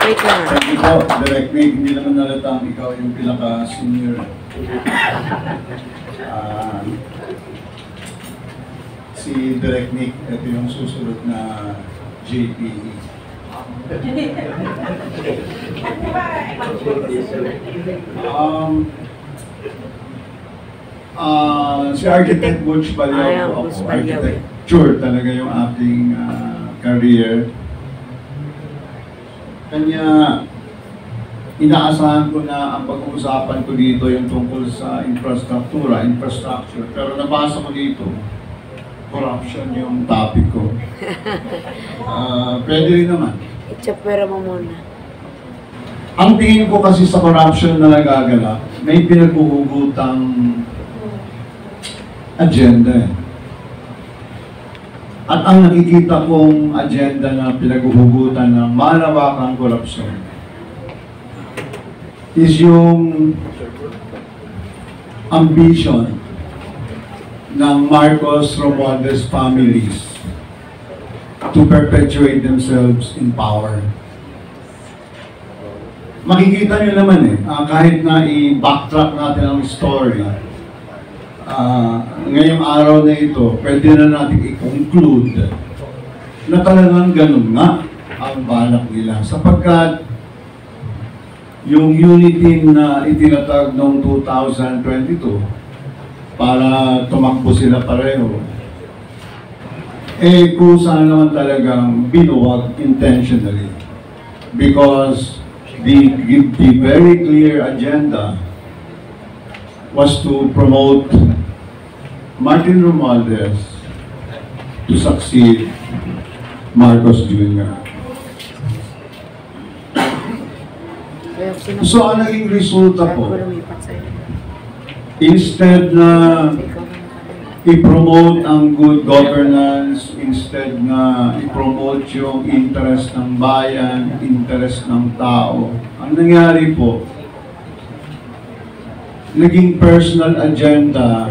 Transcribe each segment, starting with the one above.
Wait lang. Thank you po, Direct Nick. Hindi naman nalatang ikaw yung pinaka-senior. Si Direct Nick, ito yung susunod na JPE. Si Architect Butch Balyaw po ako. Architecture talaga yung aking career. Kanya, inaasahan ko na ang pag-uusapan ko dito yung tungkol sa infrastructure. Pero nabasa ko dito, corruption yung topic ko. Pwede rin naman. Itsapwera mo muna. Ang tingin ko kasi sa corruption na nagaganap, may pinaghuhugutang agenda. At ang nakikita kong agenda na pinaghuhugutan ng malawakang korupsyon is yung ambition ng Marcos Romualdez families to perpetuate themselves in power. Makikita nyo naman kahit na i-backtrack natin ang story, ngayong araw na ito, pwede na natin i-conclude na talagang ganun nga ang balak nila. Sapagkat yung unity na itinatag noong 2022 para tumakbo sila pareho, kung saan naman talagang binuwag intentionally. Because the very clear agenda was to promote Martin Romualdez to succeed Marcos Jr. So, ang naging resulta po, instead na i-promote ang good governance, instead na i-promote yung interest ng bayan, interest ng tao, ang nangyari po, naging personal agenda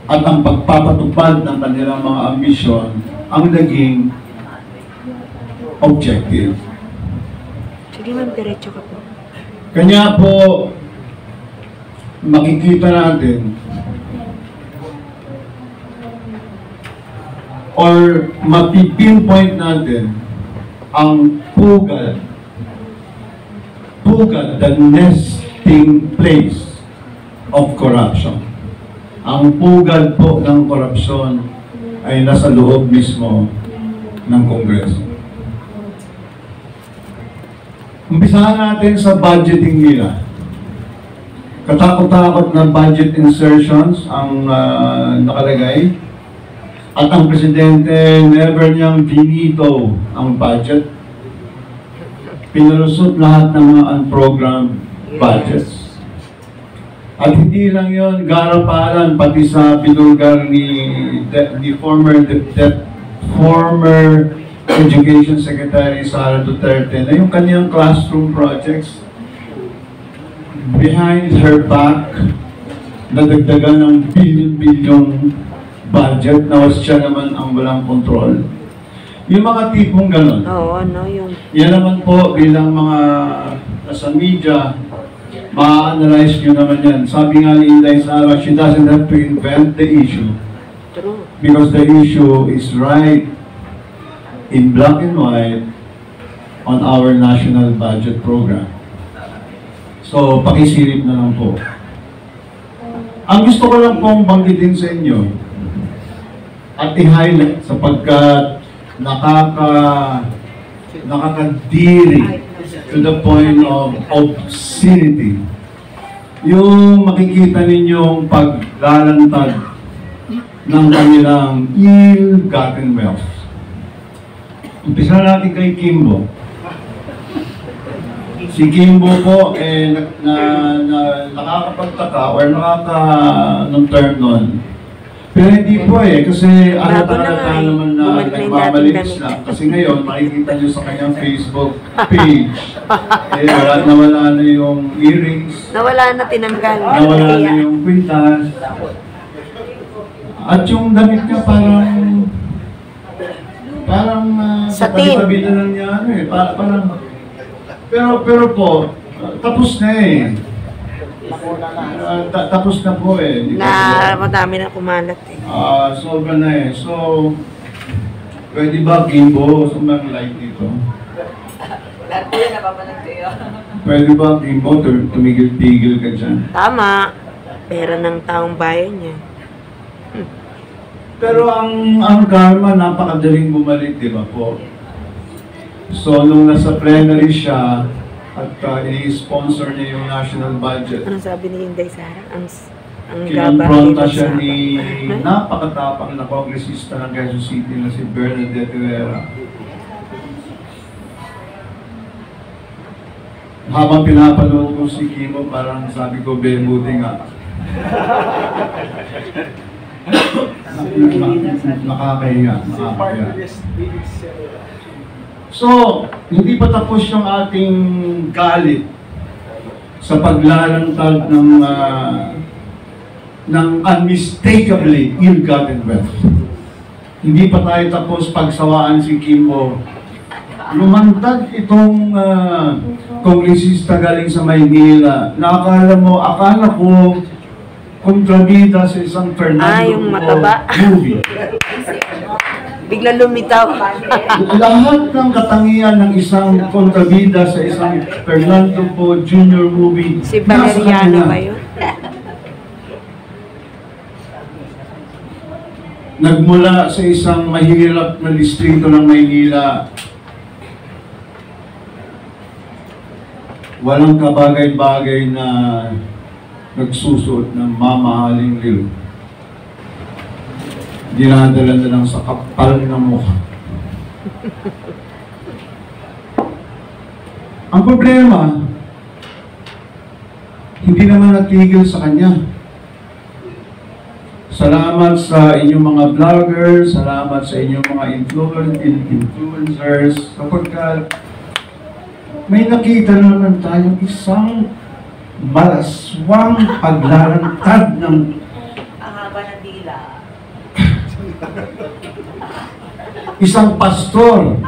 at ang pagpapatupad ng kanilang mga ambisyon ang naging objective. Sige ma'am, diretso ka po. Kanya po, makikita natin or mapipinpoint natin ang pugad, the nesting place of corruption. Ang pugad po ng korupsyon ay nasa loob mismo ng Kongreso. Umpisahan natin sa budgeting nila. Katakot-takot na budget insertions ang nakalagay. At ang presidente, never niyang finito ang budget. Pinalusot lahat ng mga unprogrammed budgets. At hindi lang yon, garapalan pati sa pinulgar ni former Education Secretary Sara Duterte na yung kanyang classroom projects behind her back, nadagdagan ng billion-billion budget na siya naman ang walang control. Yung mga tipong ganon. Oo, ano yung... Yan naman po bilang mga nasa media, ma-analyze nyo naman yan. Sabi nga ni Inday Sara, she doesn't have to invent the issue. True. Because the issue is right in black and white on our national budget program. So, pakisilip na lang po. Ang gusto ko lang pong banggitin sa inyo at i-highlight sapagkat nakakadiri to the point of obscenity. Yung makikita ninyong paglalantad ng kanilang ill-gotten wealth. Umpisa natin kay Kimbo. Si Kimbo po, nakakapagtaka or nung term nun. Pero hindi po kasi alata naman na nagmamalinis lang. Kasi ngayon, makikita nyo sa kanyang Facebook page, nawala na yung earrings. Nawala na, tinanggal. Nawala na yung kwintas. At yung damit niya parang sa tabi-tabi na lang niya, parang Pero po, tapos na eh. Tapos na po eh. Di ba Na po? madami na kumalat eh. Sobra na eh. So, pwede ba, Kimbo, sumang light dito? Lahat po yan, napapanood kayo. Pwede ba, Kimbo, tumigil-tigil ka dyan? Tama. Pera ng taong bayan niya. Pero ang karma, napakadaling bumalik, di ba po? So, nung nasa plenary siya, at i-sponsor niya yung national budget, Ano sabi ni Inday Sara? Ang kinonfronta siya Sara. ni napakatapang na kongresista ng Quezon City na si Bernadette Herrera. Habang pinapanood ko si Kimo, parang sabi ko, buti nga. Nakakahiya. So, hindi pa tapos yung ating galit sa paglalantad ng unmistakably ill-gotten wealth. Hindi pa tayo tapos pagsawaan si Kimbo. Lumantad itong kongresista galing sa Maynila na akala ko kontrabida sa isang Fernando yung mataba. movie. Bigla lumitaw. Lahat ng katangian ng isang kontrabida sa isang Fernando Po Jr. movie. Si nasa Valeriano kanya. ba yun? Nagmula sa isang mahirap na distrito ng Maynila. Walang kabagay-bagay na nagsusuot ng mamahaling liw. Dinadala na lang sa kapal ng mukha. Ang problema, hindi naman natigil sa kanya. Salamat sa inyong mga vloggers, salamat sa inyong mga influencers, sapagkat may nakita na naman tayong isang malaswang paglalantad ng Ang haba ng dila. isang pastor.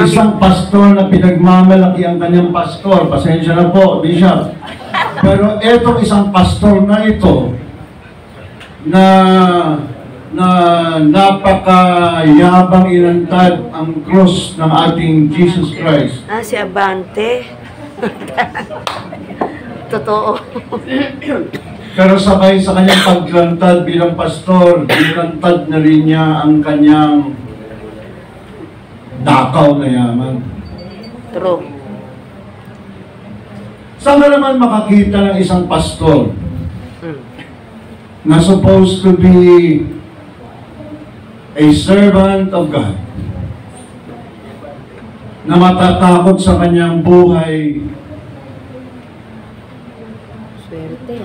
Isang pastor na pinagmamalaki ang kanyang pastor. Pasensya na po, Bishop. Pero etong isang pastor na ito, na napakayabang ilantad ang cross ng ating Jesus Christ. Si Abante. Totoo. Pero sabay sa kanyang paglantad bilang pastor, ilantad na rin niya ang kanyang dakaw na yaman. True. Saan ka naman makakita ng isang pastor na supposed to be a servant of God, na matatakot sa kanyang buhay Swerte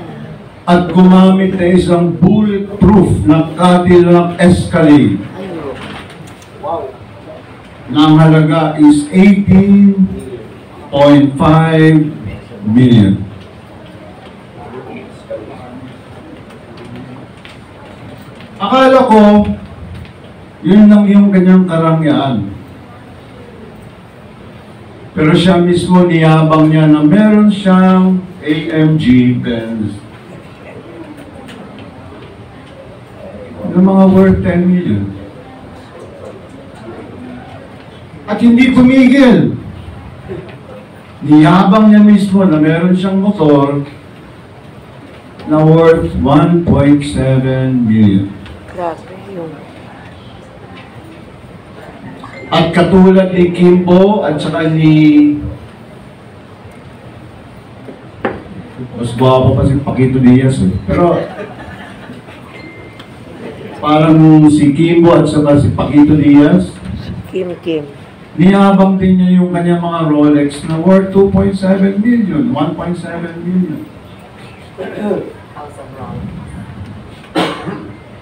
at gumamit na isang bulletproof na Cadillac Escalade na ang halaga is 18.5 million. Akala ko, yun lang yung kanyang karangyaan. Pero siya mismo niyabang niya na meron siyang AMG Benz na mga worth 10 million. At hindi tumigil. Niyabang niya mismo na meron siyang motor na worth 1.7 million. Grabe yung... At katulad ni Kimbo at saka ni... Mas guwapo pa si Paquito Diaz eh. Pero... parang si Kimbo at saka si Paquito Diaz, Kim. niyabang din niya yung kanyang mga Rolex na worth 2.7 million, 1.7 million. House of Wrong.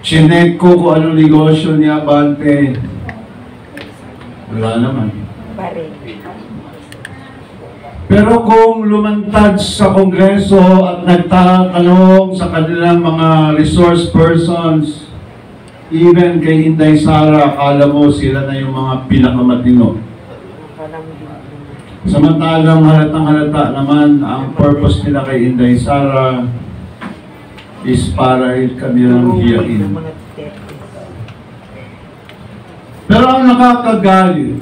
Chinek ko kung anong negosyo ni Abante. Wala naman. Pare. Pero kung lumantad sa Kongreso at nagtatanong sa kanilang mga resource persons, even kay Inday Sara, akala mo sila na yung mga pinakamatino. Parang Samantalang halatang halata naman ang purpose nila kay Inday Sara is para kanilang hiyain. Pero ang nakakagalit,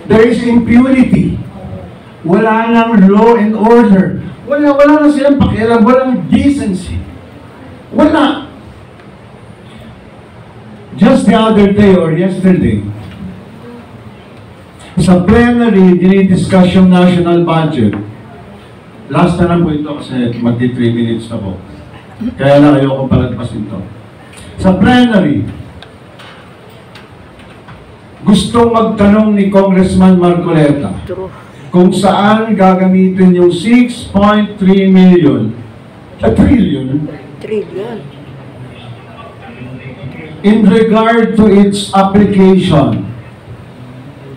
there is impunity. Wala nang law and order. Wala na silang pakialam, walang decency. Wala. Just the other day or yesterday, sa plenary, dinidiscuss yung national budget. Last na lang po ito kasi magti 3 minutes na po. Kaya lang ayoko palagpasin ito. Sa plenary, gustong magtanong ni Congressman Marcoleta kung saan gagamitin yung 6.3 million, trillion, in regard to its application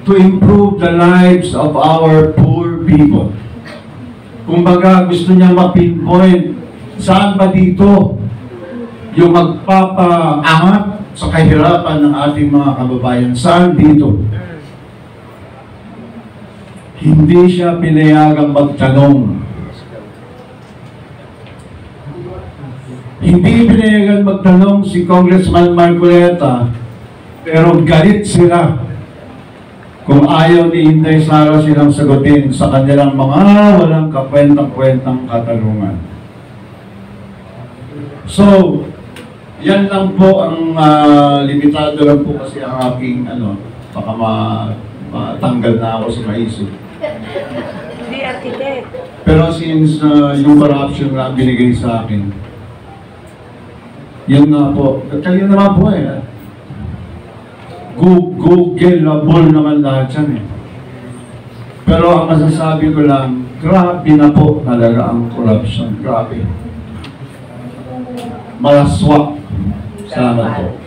to improve the lives of our poor people. Kumbaga, gusto niya ma-pinpoint saan ba dito yung magpapaangat sa kahirapan ng ating mga kababayan. Saan dito? Hindi siya pinayagang magtanong. Hindi pinayagang magtanong si Congressman Marcoleta, pero galit sila kung ayaw ni Inday Sara silang sagutin sa kanilang mga walang kakwentang-kwentang katanungan. So, yan lang po ang limitado lang po kasi ang aking baka matanggal na ako sa maisip. Hindi, architect. Pero since yung corruption na binigay sa akin, yun nga po, kayo naman po Google-able naman lahat yan Pero ang masasabi ko lang, grabe na po talaga ang corruption. Grabe. Malaswak. Salamat po.